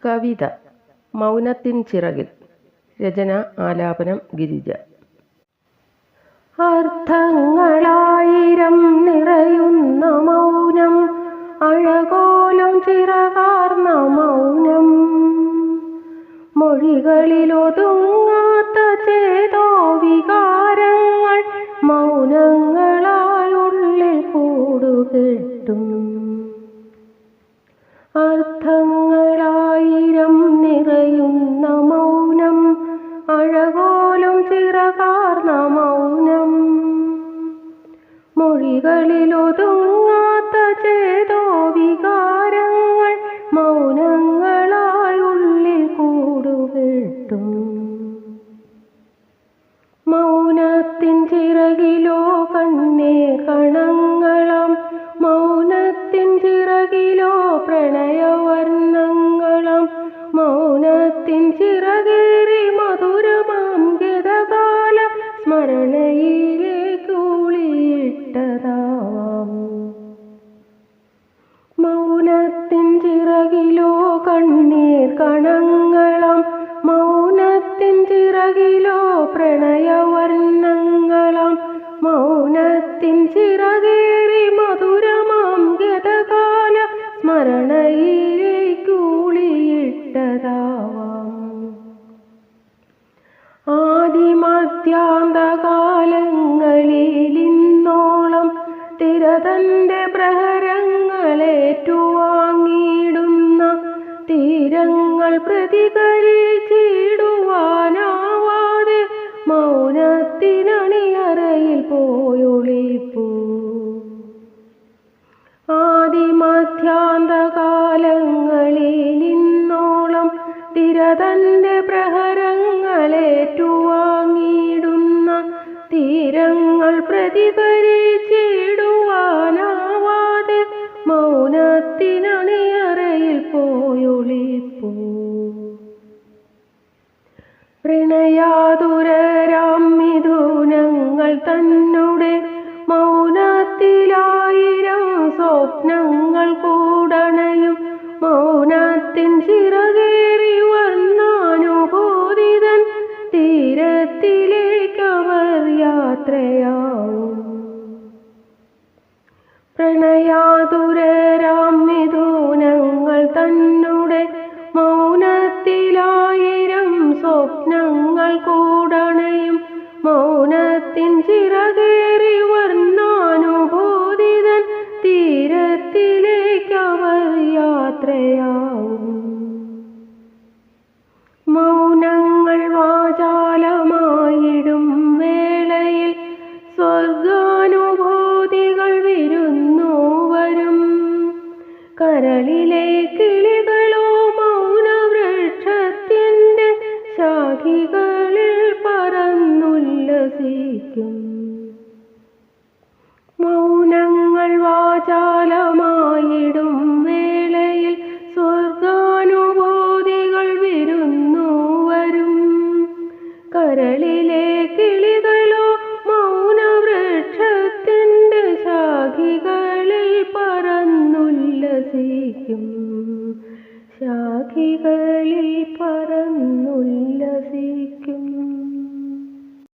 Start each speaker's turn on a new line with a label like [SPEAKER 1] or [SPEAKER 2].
[SPEAKER 1] കവിത മൗനത്തിൻ ചിറകിൽ. രചന ആലാപനം ഗിരിജ. അർത്ഥങ്ങളായിരം നിറയുന്ന മൗനം, അഴകോലും ചിറകാർന്ന മൗനം, മൊഴികളിലൊതുങ്ങാത്ത ചേതോ വികാരങ്ങൾ മൗനങ്ങളായുള്ളിൽ കൂടുകെട്ടും. അർത്ഥങ്ങളായിരം നിറയുന്ന മൗനം, അഴകോലും ചിറകാർന്ന മൗനം, മൊഴികളിലൊതുങ്ങാത്ത ചേതോ വികാരങ്ങൾ മൗനങ്ങളായുള്ളിൽ കൂടുകെട്ടും. മൗനത്തിൻ ചിറകിലോ കണ്ണേ കണങ്ങളം, മൗനത്തിൻ ചിറകിലോ പ്രണയവർണ്ണങ്ങളം, മൗനത്തിൻ ചിറകേറി മധുരമാം ഗതകാല സ്മരണയിലേക്കുളിയിട്ടതാവാം. മൗനത്തിൻ ചിറകിലോ കണ്ണീർ കണങ്ങളം, മൗനത്തിൻ ചിറകിലോ പ്രണയവർണ്ണങ്ങളം, മൗനത്തിൻ ചിറകേറി മധുരമാം ഗതകാല സ്മരണയിലേക്കുളിയിട്ടതാവാം. ആദിമധ്യാന്തകാലങ്ങളിൽ ഇന്നോളം തിരതന്റെ പ്രഹരങ്ങളേറ്റുവാങ്ങിയിടുന്ന തീരങ്ങൾ പ്രതികരിച്ചിടുവാനാവാതെ മൗനത്തിനണിയറയിൽ പോയൊളിപ്പൂ. ആദിമധ്യാന്തകാലങ്ങളിൽ ഇന്നോളം തിരതന്റെ പ്രഹരങ്ങളേറ്റുവാങ്ങിയിടുന്ന തീരങ്ങൾ പ്രതികരിച്ചിടുവാനാവാതെ മൗനത്തിനണിയറയിൽ പോയൊളിപ്പൂ. പ്രണയാതുരരാം മിഥുനങ്ങൾ തന്നുടെ മൗനത്തിലായിരം സ്വപ്നങ്ങൾ കൂടണയും, മൗനത്തിൻ ചിറകേറി വന്നാനുഭൂതിതൻ തീരത്തിലേക്കവർ യാത്രയാവും. പ്രണയാതുരരാം മിഥുനങ്ങൾ തന്നുടെ മൗനത്തിലായിരം സ്വപ്നങ്ങൾ കൂടണയും, മൗനത്തിൻ ചിറകേറി വർണ്ണാനുഭൂതിതൻ തീരത്തിലേക്കവർ യാത്രയാവും. മൗനങ്ങൾ വാചാലമായിടും വേളയിൽ സ്വർഗാനുഭൂതികൾ വിരുന്നു വരും. കരളിലെ കിളികളോ മൗനവൃക്ഷത്തിൻ്റെ ശാഖികളിൽ പറന്നുല്ലസിക്കും.